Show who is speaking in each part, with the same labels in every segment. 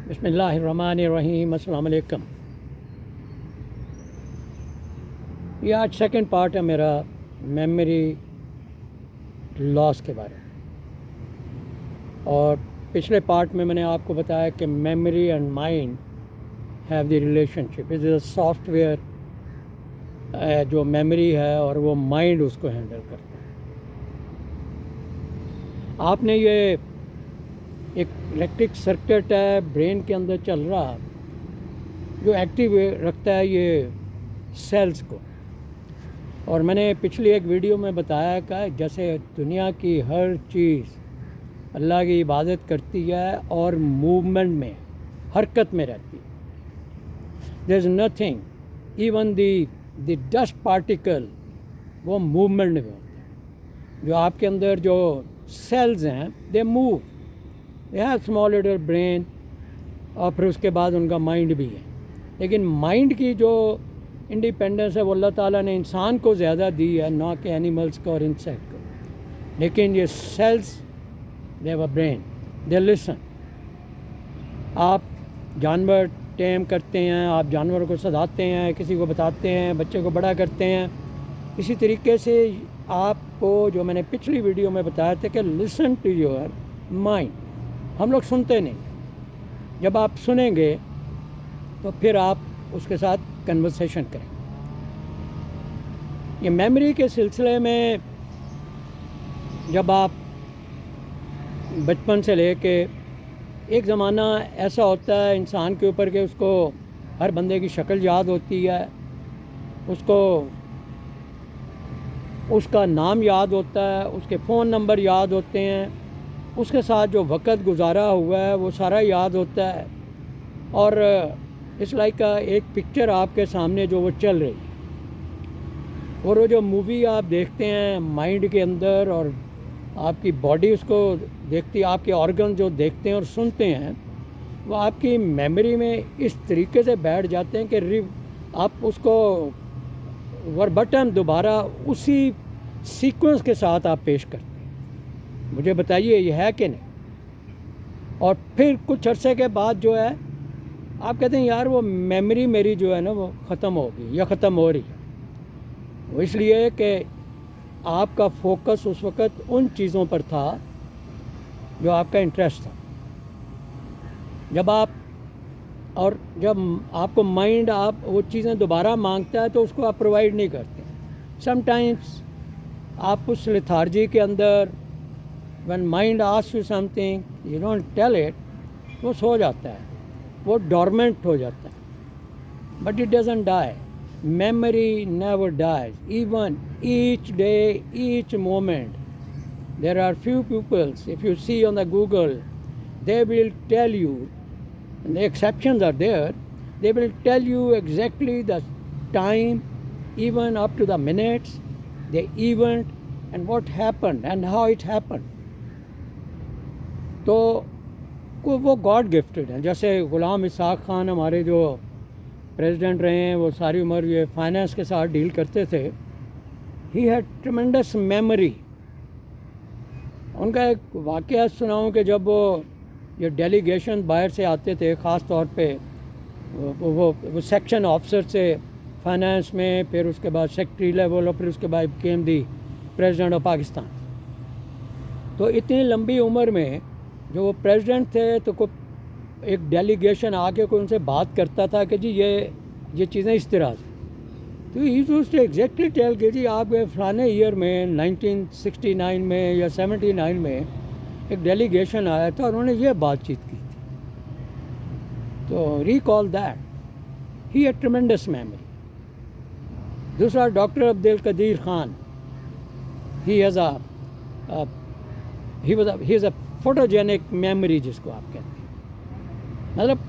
Speaker 1: बिस्मिल्लाहिर्रहमानिर्रहीम। अस्सलाम वालेकुम। ये आज सेकंड पार्ट है मेरा मेमोरी लॉस के बारे में। और पिछले पार्ट में मैंने आपको बताया कि memory and mind have the relationship. It is a software जो मेमोरी है और वो माइंड उसको हैंडल करता है। आपने ये एक इलेक्ट्रिक सर्किट है ब्रेन के अंदर चल रहा जो एक्टिव रखता है ये सेल्स को। और मैंने पिछली एक वीडियो में बताया कि जैसे दुनिया की हर चीज़ अल्लाह की इबादत करती है और मूवमेंट में हरकत में रहती है। There is nothing, even the dust particle वो मूवमेंट में होते हैं। जो आपके अंदर जो सेल्स हैं they move, they have small little brain, और फिर उसके बाद उनका माइंड भी है। लेकिन माइंड की जो इंडिपेंडेंस है वो अल्लाह ताला ने इंसान को ज़्यादा दी है, ना कि एनिमल्स को और इंसेक्ट को। लेकिन ये cells they have a brain, they listen. आप जानवर टेम करते हैं, आप जानवरों को सजाते हैं, किसी को बताते हैं, बच्चे को बड़ा करते हैं। इसी तरीके से आपको जो मैंने पिछली वीडियो में बताया था कि लिसन टू योर माइंड। हम लोग सुनते नहीं, जब आप सुनेंगे तो फिर आप उसके साथ कन्वर्सेशन करें। ये मेमोरी के सिलसिले में जब आप बचपन से लेके एक ज़माना ऐसा होता है इंसान के ऊपर कि उसको हर बंदे की शक्ल याद होती है, उसको उसका नाम याद होता है, उसके फ़ोन नंबर याद होते हैं, उसके साथ जो वक़्त गुजारा हुआ है वो सारा याद होता है। और इस लाइक एक पिक्चर आपके सामने जो वो चल रही है, और वो जो मूवी आप देखते हैं माइंड के अंदर और आपकी बॉडी उसको देखती है, आपके ऑर्गन जो देखते हैं और सुनते हैं वो आपकी मेमोरी में इस तरीके से बैठ जाते हैं कि आप उसको वर्बटन दोबारा उसी सीक्वेंस के साथ आप पेश करते हैं। मुझे बताइए ये है कि नहीं। और फिर कुछ अरसे के बाद जो है आप कहते हैं यार वो मेमोरी मेरी जो है ना वो ख़त्म हो गई या ख़त्म हो रही है। वो इसलिए कि आपका फोकस उस वक़्त उन चीज़ों पर था जो आपका इंटरेस्ट था। जब आपको माइंड आप वो चीज़ें दोबारा मांगता है तो उसको आप प्रोवाइड नहीं करते। समटाइम्स आप उस लेथार्जी के अंदर when mind asks you something you don't tell it, वो सो जाता है, वो डॉर्मेंट हो जाता है। But it doesn't die. Memory never dies. Even each day, each moment. There are few pupils, if you see on the Google, they will tell you, and the exceptions are there, they will tell you exactly the time, even up to the minutes, the event, and what happened and how it happened. तो वो God gifted हैं। जैसे गुलाम Isaac Khan हमारे जो president रहे हैं, वो सारी उम्र ये फाइनेंस के साथ डील करते थे। ही हैड ट्रेमेंडस मेमोरी। उनका एक वाक़या सुनाऊं कि जब वो ये डेलीगेशन बाहर से आते थे, ख़ास तौर पे वो सेक्शन ऑफिसर से फाइनेंस में, फिर उसके बाद सेक्रेटरी लेवल और फिर उसके बाद केम दी प्रेसिडेंट ऑफ पाकिस्तान। तो इतनी लंबी उम्र में जो वो प्रेसिडेंट थे तो एक डेलीगेशन आके कोई उनसे बात करता था कि जी ये चीज़ें इस तरह से, तो ही यूज्ड टू एग्जैक्टली टेल कि जी आप फलाने ईयर में 1969 में या 79 में एक डेलीगेशन आया था और उन्होंने ये बातचीत की थी। तो recall that. He had tremendous memory. दूसरा doctor Abdul Qadeer Khan, he is a photogenic memory जिसको आप कहते हैं। मतलब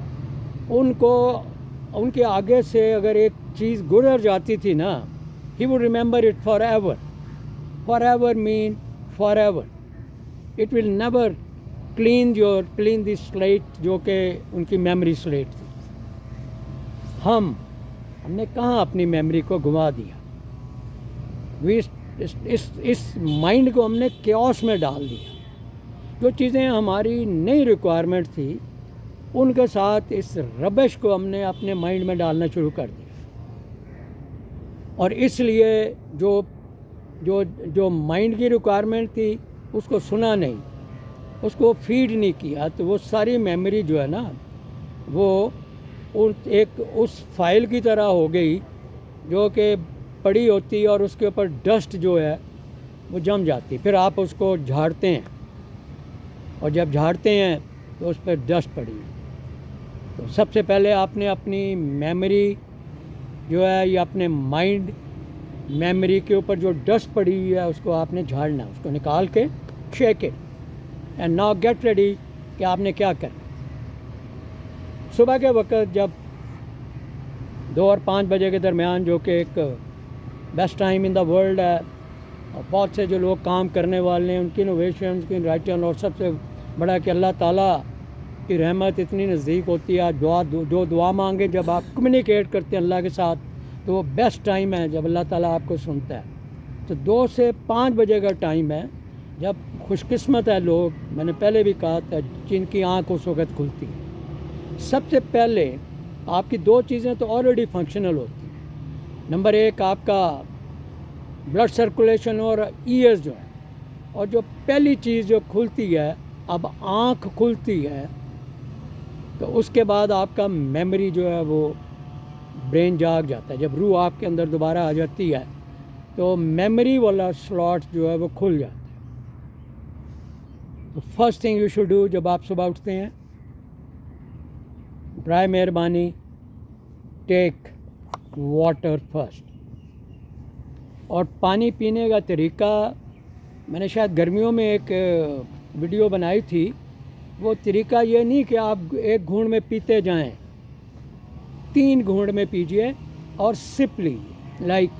Speaker 1: उनके आगे से अगर एक चीज़ गुजर जाती थी ना, he would remember it for ever. For ever mean for ever. It will never clean the slate जो कि उनकी मेमोरी स्लेट थी। हमने कहाँ अपनी मेमोरी को घुमा दिया। इस माइंड को हमने क्योस में डाल दिया। जो चीज़ें हमारी नई रिक्वायरमेंट थी ان کے ساتھ اس ربش کو ہم نے اپنے مائنڈ میں ڈالنا شروع کر دیا، اور اس لیے جو جو جو مائنڈ کی ریکوائرمنٹ تھی اس کو سنا نہیں، اس کو فیڈ نہیں کیا، تو وہ ساری میموری جو ہے نا وہ ایک اس فائل کی طرح ہو گئی جو کہ پڑی ہوتی اور اس کے اوپر ڈسٹ جو ہے وہ جم جاتی، پھر آپ اس کو جھاڑتے ہیں اور جب جھاڑتے ہیں تو اس پہ ڈسٹ پڑی ہے۔ تو سب سے پہلے آپ نے اپنی میموری جو ہے یا اپنے مائنڈ میموری کے اوپر جو ڈسٹ پڑی ہوئی ہے اس کو آپ نے جھاڑنا، اس کو نکال کے shake it and now get ready کہ آپ نے کیا کرنا۔ صبح کے وقت جب 2 اور 5 بجے کے درمیان، جو کہ ایک best time in the world ہے، اور بہت سے جو لوگ کام کرنے والے ہیں ان کی انوویشنز کی رائٹن، اور سب سے بڑا کہ اللہ تعالیٰ کی رحمت اتنی نزدیک ہوتی ہے، جو دعا مانگے جب آپ کمیونیکیٹ کرتے ہیں اللہ کے ساتھ تو وہ بیسٹ ٹائم ہے جب اللہ تعالیٰ آپ کو سنتا ہے۔ تو 2 سے 5 بجے کا ٹائم ہے جب خوش قسمت ہے لوگ، میں نے پہلے بھی کہا تھا، جن کی آنکھ اس وقت کھلتی ہے۔ سب سے پہلے آپ کی 2 چیزیں تو آلریڈی فنکشنل ہوتی ہیں۔ نمبر 1 آپ کا بلڈ سرکولیشن اور ایئرز جو ہے، اور جو پہلی چیز جو کھلتی ہے، اب آنکھ کھلتی ہے تو اس کے بعد آپ کا میموری جو ہے وہ برین جاگ جاتا ہے۔ جب روح آپ کے اندر دوبارہ آ جاتی ہے تو میموری والا سلاٹ جو ہے وہ کھل جاتا ہے۔ تو first thing you should do, جب آپ صبح اٹھتے ہیں، برائے مہربانی ٹیک واٹر فرسٹ۔ اور پانی پینے کا طریقہ میں نے شاید گرمیوں میں ایک ویڈیو بنائی تھی، وہ طریقہ یہ نہیں کہ آپ 1 گھونٹ میں پیتے جائیں، 3 گھونٹ میں پیجئے اور سپ لیجیے، لائک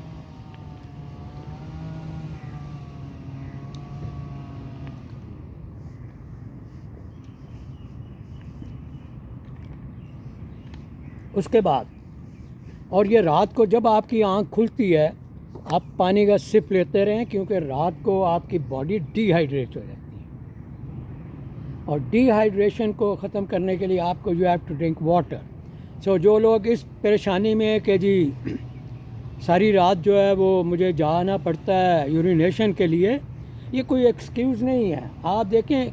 Speaker 1: اس کے بعد، اور یہ رات کو جب آپ کی آنکھ کھلتی ہے آپ پانی کا سپ لیتے رہیں، کیونکہ رات کو آپ کی باڈی ڈی ہائیڈریٹ ہو جاتی ہے، اور ڈی ہائیڈریشن کو ختم کرنے کے لیے آپ کو you have to drink water. So جو لوگ اس پریشانی میں ہے کہ جی ساری رات جو ہے وہ مجھے جانا پڑتا ہے یورینیشن کے لیے، یہ کوئی ایکسکیوز نہیں ہے۔ آپ دیکھیں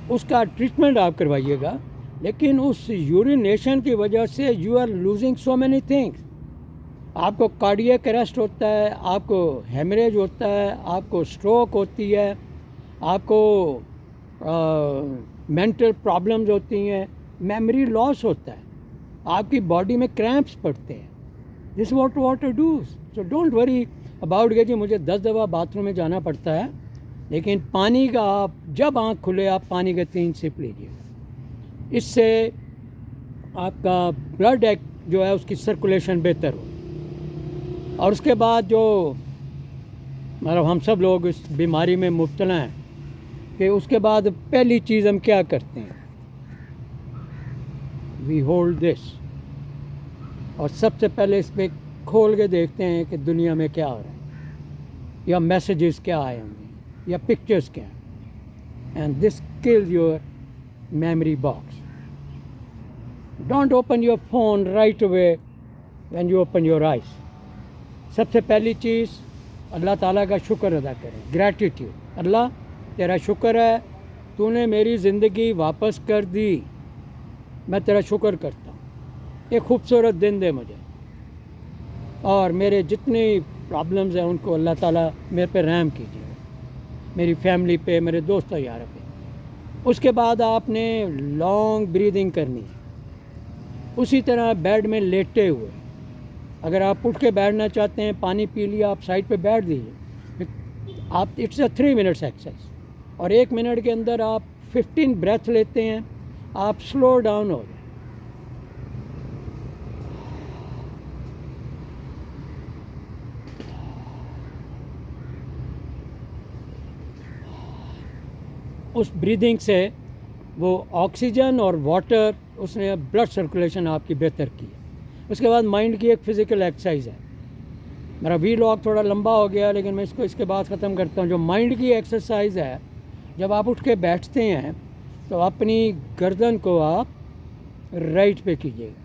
Speaker 1: اس کا ٹریٹمنٹ آپ کروائیے گا، لیکن اس یورینیشن کی وجہ سے you are losing so many things. آپ کو کارڈیک اریسٹ ہوتا ہے، آپ کو ہیمریج ہوتا ہے، آپ کو اسٹروک ہوتی ہے، آپ کو مینٹل پرابلمز ہوتی ہیں، میموری لاس ہوتا ہے، آپ کی باڈی میں کریمپس پڑتے ہیں۔ This what dose, so don't worry about کہ جی مجھے 10 دفعہ باتھ روم میں جانا پڑتا ہے، لیکن پانی کا آپ جب آنکھ کھلے آپ پانی کے 3 سپ لیجیے، اس سے آپ کا بلڈ جو ہے اس کی سرکولیشن بہتر ہو۔ اور اس کے بعد جو مطلب ہم سب لوگ اس بیماری میں مبتلا ہیں کہ اس کے بعد پہلی چیز ہم کیا کرتے ہیں، وی ہولڈ دس، اور سب سے پہلے اس پہ کھول کے دیکھتے ہیں کہ دنیا میں کیا ہو رہا ہے، یا میسیجز کیا آئے ہوں گے، یا پکچرز کیا ہیں، and this kills your memory box. Don't open your phone right away when you open your eyes. سب سے پہلی چیز اللہ تعالیٰ کا شکر ادا کریں، گریٹیٹیوڈ۔ اللہ تیرا شکر ہے تو نے میری زندگی واپس کر دی، میں تیرا شکر کرتا ہوں، ایک خوبصورت دن دے مجھے، اور میرے جتنی پرابلمز ہیں ان کو اللہ تعالیٰ میرے پہ رحم کیجیے، میری فیملی پہ، میرے دوستوں یاروں پہ۔ اس کے بعد آپ نے لانگ بریدنگ کرنی ہے، اسی طرح بیڈ میں لیٹے ہوئے، اگر آپ اٹھ کے بیٹھنا چاہتے ہیں، پانی پی لیا، آپ سائڈ پہ بیٹھ دیجیے، آپ اٹس اے 3 منٹس ایکسرسائز، اور 1 منٹ کے اندر آپ 15 بریتھ لیتے ہیں، آپ سلو ڈاؤن ہو جائیں۔ اس بریدنگ سے وہ آکسیجن اور واٹر، اس نے بلڈ سرکولیشن آپ کی بہتر کی ہے۔ اس کے بعد مائنڈ کی ایک فزیکل ایکسرسائز ہے، میرا ویلاگ تھوڑا لمبا ہو گیا لیکن میں اس کے بعد ختم کرتا ہوں۔ جو مائنڈ کی ایکسرسائز ہے، جب آپ اٹھ کے بیٹھتے ہیں تو اپنی گردن کو آپ राइट पे कीजिएगा,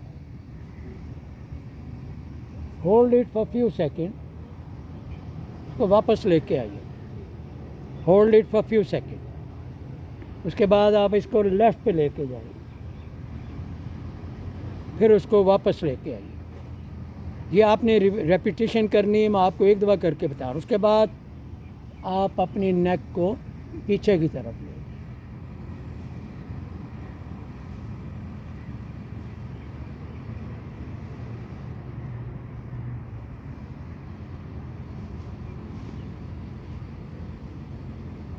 Speaker 1: hold it for few second, उसको वापस लेके आइए, hold it for few second, उसके बाद आप इसको लेफ़्ट पे लेके जाइए, फिर उसको वापस लेके आइए। ये आपने रेपिटेशन करनी है, मैं आपको एक दफ़ा करके बता रहा हूँ। उसके बाद आप अपनी नेक को पीछे की तरफ ले,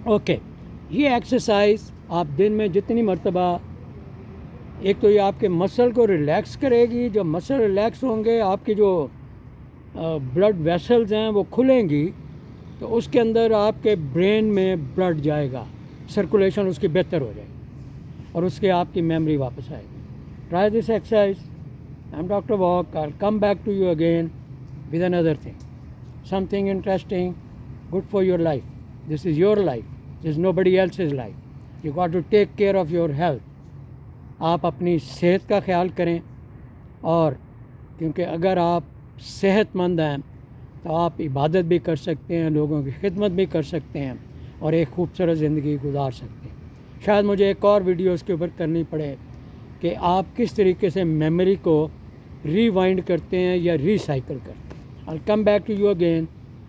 Speaker 1: ओके। ये एक्सरसाइज आप दिन में जितनी मर्तबा, एक तो ये आपके मसल को रिलैक्स करेगी, जब मसल रिलैक्स होंगे आपकी जो ब्लड वेसल्स हैं वो खुलेंगी, तो उसके अंदर आपके ब्रेन में ब्लड जाएगा, सर्कुलेशन उसकी बेहतर हो जाएगी और उसके आपकी मेमोरी वापस आएगी। Try this exercise. I am doctor Walk, I come back to you again with another thing, something interesting, good for your life. This is your life, this is nobody else's life. You got to take care of your health. आप अपनी सेहत का ख्याल करें, और क्योंकि अगर आप सेहतमंद हैं तो आप इबादत भी कर सकते हैं, लोगों की खिदमत भी कर सकते हैं और एक खूबसूरत ज़िंदगी गुजार सकते हैं। शायद मुझे एक और वीडियो इसके ऊपर करनी पड़े कि आप किस तरीके से मेमोरी को रीवाइंड करते हैं या रीसाइकिल करते हैं। I come back to you again.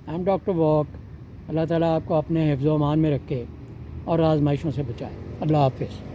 Speaker 1: I am doctor Walk. अल्लाह ताला आपको अपने हिफ्ज़-ओ-अमान में रखे और आज़माइशों से बचाए। अल्लाह हाफ़िज़।